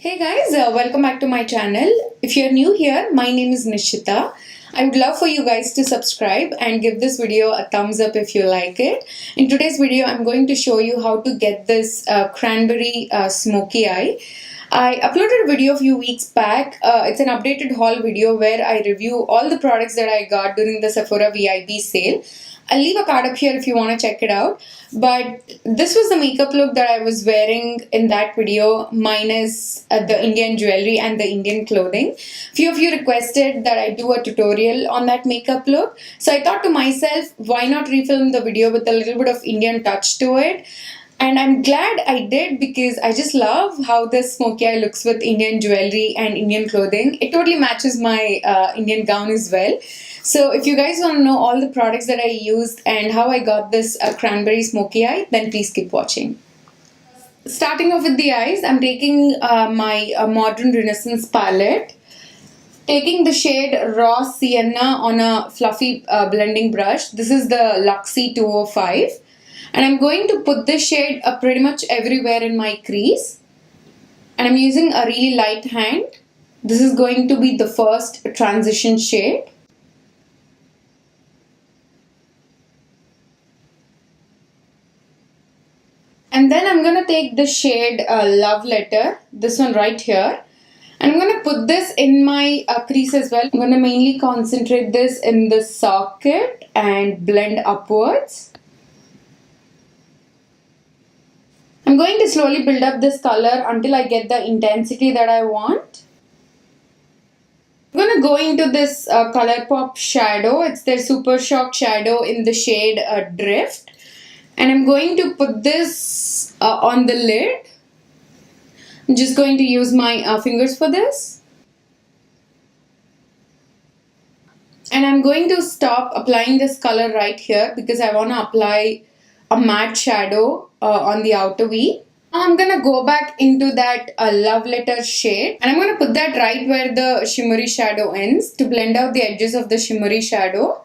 Hey guys, welcome back to my channel. If you're new here, my name is Nishitha. I would love for you guys to subscribe and give this video a thumbs up if you like it. In today's video, I'm going to show you how to get this Cranberry Smokey eye. I uploaded a video a few weeks back. It's an updated haul video where I review all the products that I got during the Sephora VIB sale. I'll leave a card up here if you want to check it out. But this was the makeup look that I was wearing in that video, minus the Indian jewelry and the Indian clothing. Few of you requested that I do a tutorial on that makeup look. So I thought to myself, why not refilm the video with a little bit of Indian touch to it? And I'm glad I did because I just love how this smokey eye looks with Indian jewelry and Indian clothing. It totally matches my Indian gown as well. So if you guys want to know all the products that I used and how I got this Cranberry Smokey eye, then please keep watching. Starting off with the eyes, I'm taking my Modern Renaissance palette. Taking the shade Raw Sienna on a fluffy blending brush. This is the Luxie 205. And I'm going to put this shade pretty much everywhere in my crease. And I'm using a really light hand. This is going to be the first transition shade. And then I'm going to take the shade Love Letter, this one right here. And I'm going to put this in my crease as well. I'm going to mainly concentrate this in the socket and blend upwards. I'm going to slowly build up this color until I get the intensity that I want. I'm going to go into this ColourPop shadow. It's their Super Shock shadow in the shade Drift. And I'm going to put this on the lid. I'm just going to use my fingers for this. And I'm going to stop applying this color right here because I want to apply a matte shadow on the outer V. Now I'm going to go back into that Love Letter shade. And I'm going to put that right where the shimmery shadow ends to blend out the edges of the shimmery shadow.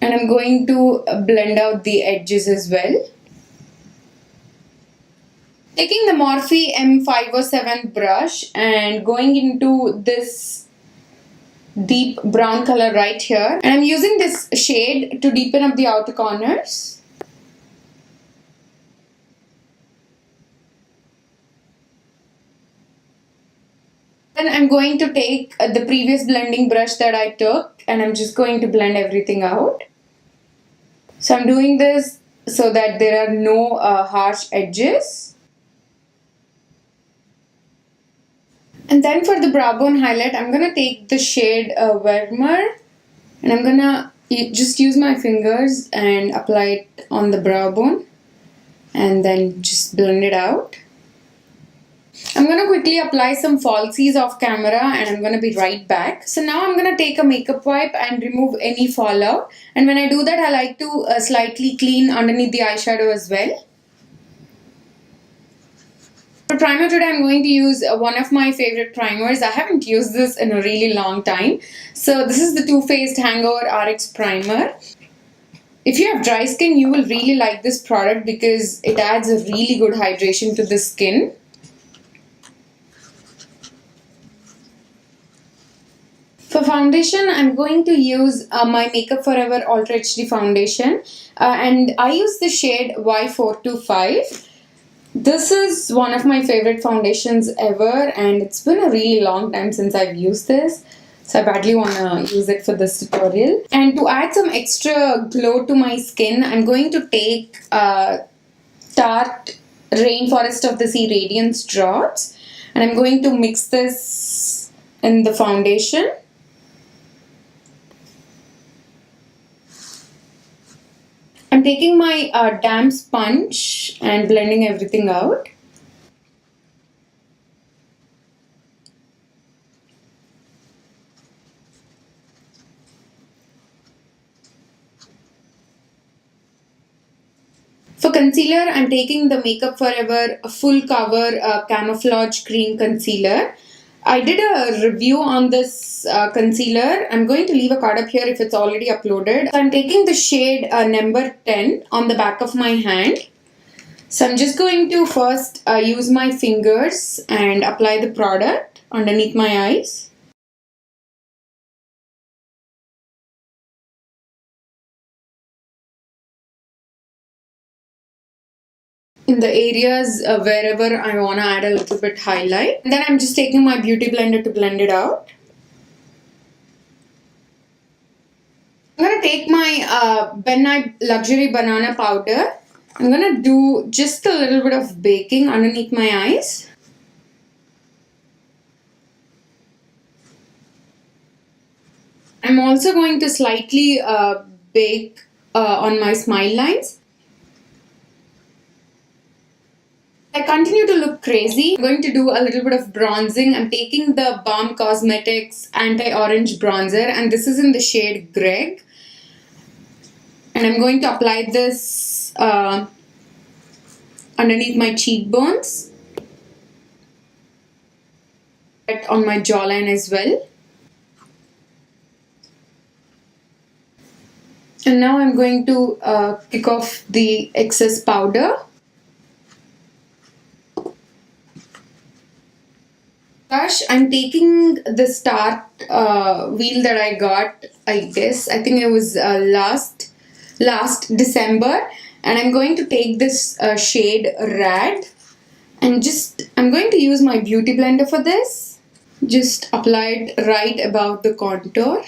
And I'm going to blend out the edges as well. Taking the Morphe M507 brush and going into this deep brown color right here. And I'm using this shade to deepen up the outer corners. Then I'm going to take the previous blending brush that I took and I'm just going to blend everything out. So I'm doing this so that there are no harsh edges. And then for the brow bone highlight, I'm going to take the shade Warmer and I'm going to just use my fingers and apply it on the brow bone and then just blend it out. I'm going to quickly apply some falsies off camera and I'm going to be right back. So now I'm going to take a makeup wipe and remove any fallout. And when I do that, I like to slightly clean underneath the eyeshadow as well. For primer today, I'm going to use one of my favorite primers. I haven't used this in a really long time. So this is the Too Faced Hangover RX Primer. If you have dry skin, you will really like this product because it adds a really good hydration to the skin. For foundation, I'm going to use my Makeup Forever Ultra HD foundation and I use the shade Y425. This is one of my favorite foundations ever and it's been a really long time since I've used this. So I badly want to use it for this tutorial. And to add some extra glow to my skin, I'm going to take Tarte Rainforest of the Sea Radiance Drops and I'm going to mix this in the foundation. I'm taking my damp sponge and blending everything out. For concealer, I'm taking the Makeup Forever Full Cover Camouflage Cream Concealer. I did a review on this concealer. I'm going to leave a card up here if it's already uploaded. So I'm taking the shade number 10 on the back of my hand. So I'm just going to first use my fingers and apply the product underneath my eyes. In the areas wherever I want to add a little bit highlight. And then I'm just taking my beauty blender to blend it out. I'm going to take my Ben Nye Luxury Banana Powder. I'm going to do just a little bit of baking underneath my eyes. I'm also going to slightly bake on my smile lines. I continue to look crazy. I'm going to do a little bit of bronzing. I'm taking the Balm Cosmetics Anti-Orange Bronzer, and this is in the shade Greg. And I'm going to apply this underneath my cheekbones, on my jawline as well. And now I'm going to kick off the excess powder. Gosh, I'm taking the start wheel that I got, I think it was last December, and I'm going to take this shade Rad, and I'm going to use my beauty blender for this. Just apply it right above the contour.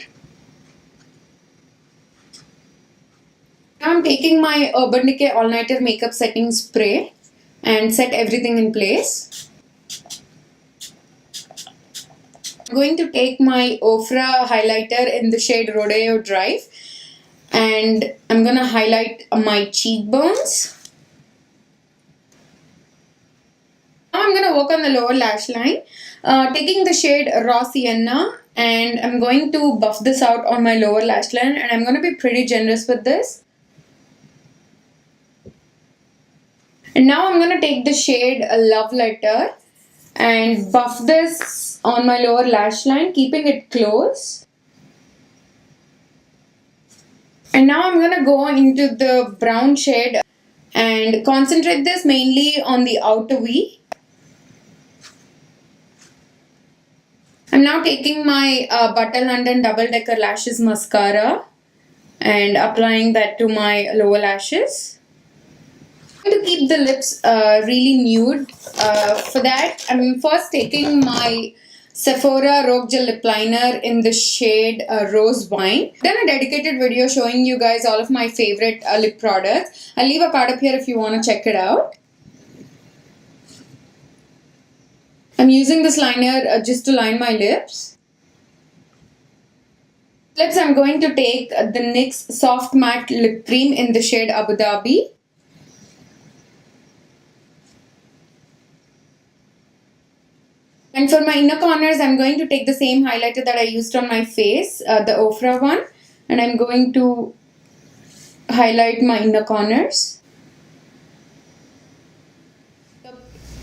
Now I'm taking my Urban Decay All Nighter Makeup Setting Spray and set everything in place. I'm going to take my Ofra highlighter in the shade Rodeo Drive, and I'm going to highlight my cheekbones. Now I'm going to work on the lower lash line, taking the shade Raw Sienna, and I'm going to buff this out on my lower lash line, and I'm going to be pretty generous with this. And now I'm going to take the shade Love Letter and buff this on my lower lash line, keeping it close. And now I'm going to go into the brown shade and concentrate this mainly on the outer V. I'm now taking my Butter London Double Decker Lashes Mascara and applying that to my lower lashes. To keep the lips really nude, for that I'm first taking my Sephora Rogue Gel Lip Liner in the shade Rose Wine. I've done a dedicated video showing you guys all of my favorite lip products. I'll leave a card up here if you want to check it out. I'm using this liner just to line my lips. Lips, I'm going to take the NYX Soft Matte Lip Cream in the shade Abu Dhabi. And for my inner corners, I'm going to take the same highlighter that I used on my face, the Ofra one, and I'm going to highlight my inner corners.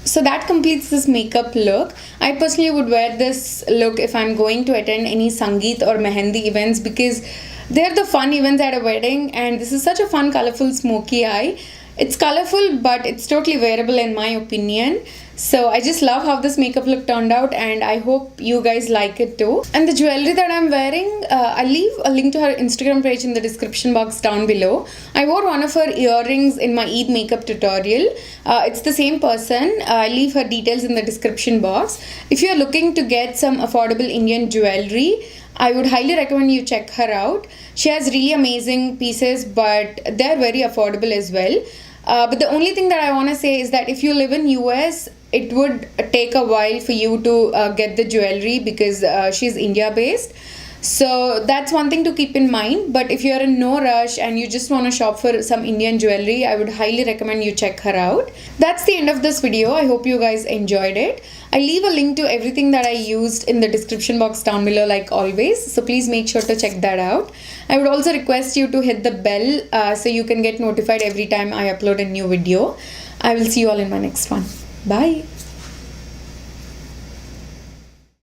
So that completes this makeup look. I personally would wear this look if I'm going to attend any Sangeeth or Mehendi events, because they're the fun events at a wedding, and this is such a fun, colorful, smoky eye. It's colorful, but it's totally wearable in my opinion. So I just love how this makeup look turned out, and I hope you guys like it too. And the jewelry that I'm wearing, I'll leave a link to her Instagram page in the description box down below. I wore one of her earrings in my Eid makeup tutorial. It's the same person. I'll leave her details in the description box. If you're looking to get some affordable Indian jewelry, I would highly recommend you check her out. She has really amazing pieces, but they're very affordable as well. But the only thing that I want to say is that if you live in US, it would take a while for you to get the jewelry, because she's India based. So that's one thing to keep in mind. But if you're in no rush and you just want to shop for some Indian jewelry, I would highly recommend you check her out. That's the end of this video. I hope you guys enjoyed it. I leave a link to everything that I used in the description box down below, like always. So please make sure to check that out. I would also request you to hit the bell so you can get notified every time I upload a new video. I will see you all in my next one. Bye.